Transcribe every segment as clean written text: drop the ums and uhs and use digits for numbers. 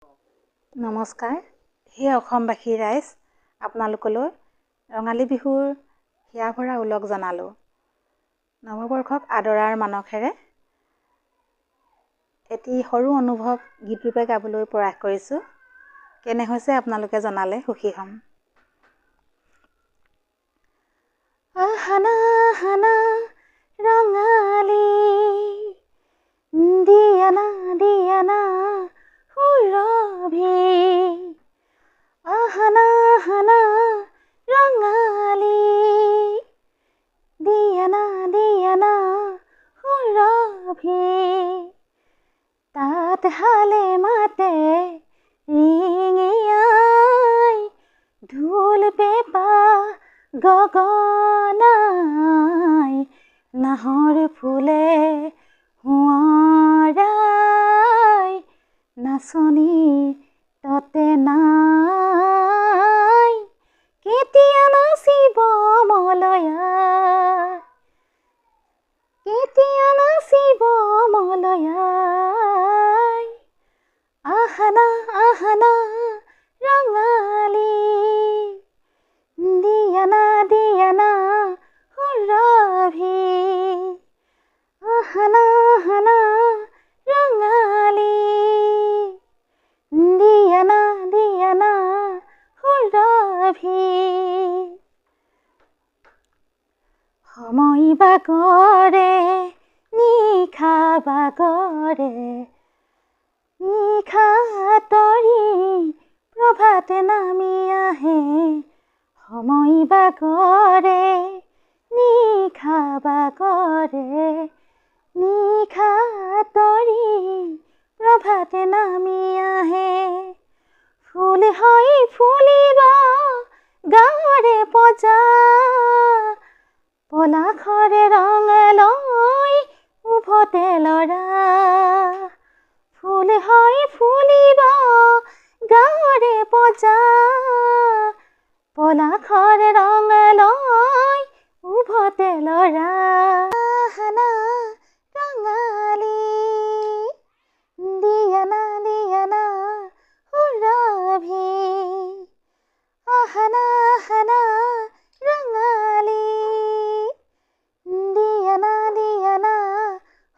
নমস্কাৰ। হে অসমবাসী ৰাইজ, আপোনালোকলৈ ৰঙালী বিহুৰ হিয়া ভৰা ওলগ জনালোঁ। নৱবৰ্ষক আদৰাৰ মানসেৰে এটি সৰু অনুভৱ গীতৰূপে গাবলৈ প্ৰয়াস কৰিছোঁ। কেনে হৈছে আপোনালোকে জনালে সুখী হ'ম। আহানা আহানা ৰঙালী দিয়ানা দিয়ানা সুৰভি, আহানা আহানা ৰঙালী দিয়ানা দিয়ানা সুৰভি, তাত হালে মাতে ৰিঙিয়াই ঢোল পেঁপা গগনাই, নাহৰ ফুলে সোঁৱৰাই, নাচনী ততে নাই, কেতিয়া নাচিব মলয়া, কেতিয়া নাচিব মলয়াই, আহানা আহানা ৰঙালী দিয়ানা দিয়ানা সুৰভি, আহানা আহানা ৰঙালী দিয়ানা দিয়ানা সুৰভি, সময় বাগৰে নিশা বাগৰে, নিশা তৰি প্ৰভাত নামি আহে, সময় বাগৰে নিশা বাগৰে, নিশা তৰি প্ৰভাত নামি আহে, ফুল হৈ ফুলিব গাঁৱৰে পজা, পলাশৰে ৰং লৈ উভতে ল'ৰা, ফুল হৈ ফুলিব গাঁৱৰে পজা, পলাশৰে ৰং লৈ উভতে ল'ৰা, আহানা ৰঙালী দিয়ানা দিয়ানা সুৰভি, আহানা আহানা ৰঙালী দিয়ানা দিয়ানা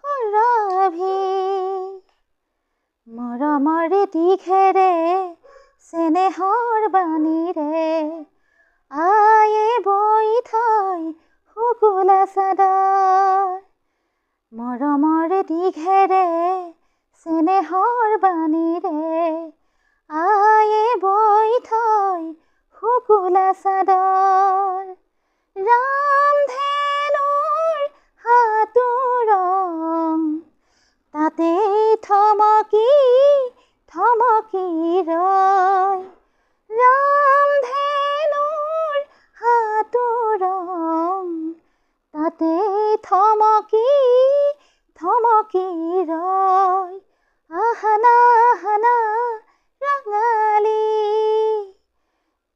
সুৰভি, মৰমৰে দিঘেৰে চেনেহৰ বাণীৰে আয়ে বৈ থৈ শুকুলা চাদৰ, মৰমৰে দিঘেৰে চেনেহৰ বাণীৰে আয়ে বৈ থৈ শুকুলা চাদৰ, ৰামধেনুৰ হাতোৰং তাতেই থমকি থমকি ৰয়, ৰামধেনুৰ হাতোৰং তাতেই থমকি থমকি ৰয়, আহানা আহানা ৰঙালী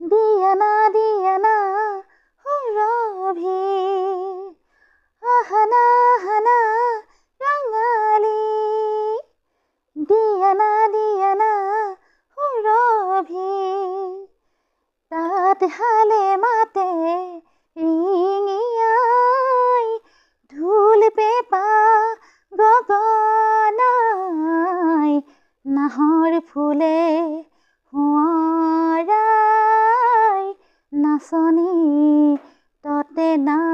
দিয়ানা দিয়ানা সুৰভি, আহানা আহানা ৰঙালী দিয়ানা দিয়ানা সুৰভি, তাত হালে মাতে ৰিঙিয়াই ঢোল পেঁপা গগনাই, নাহৰ ফুলে সোঁৱৰাই, নাচনী ততে নাই।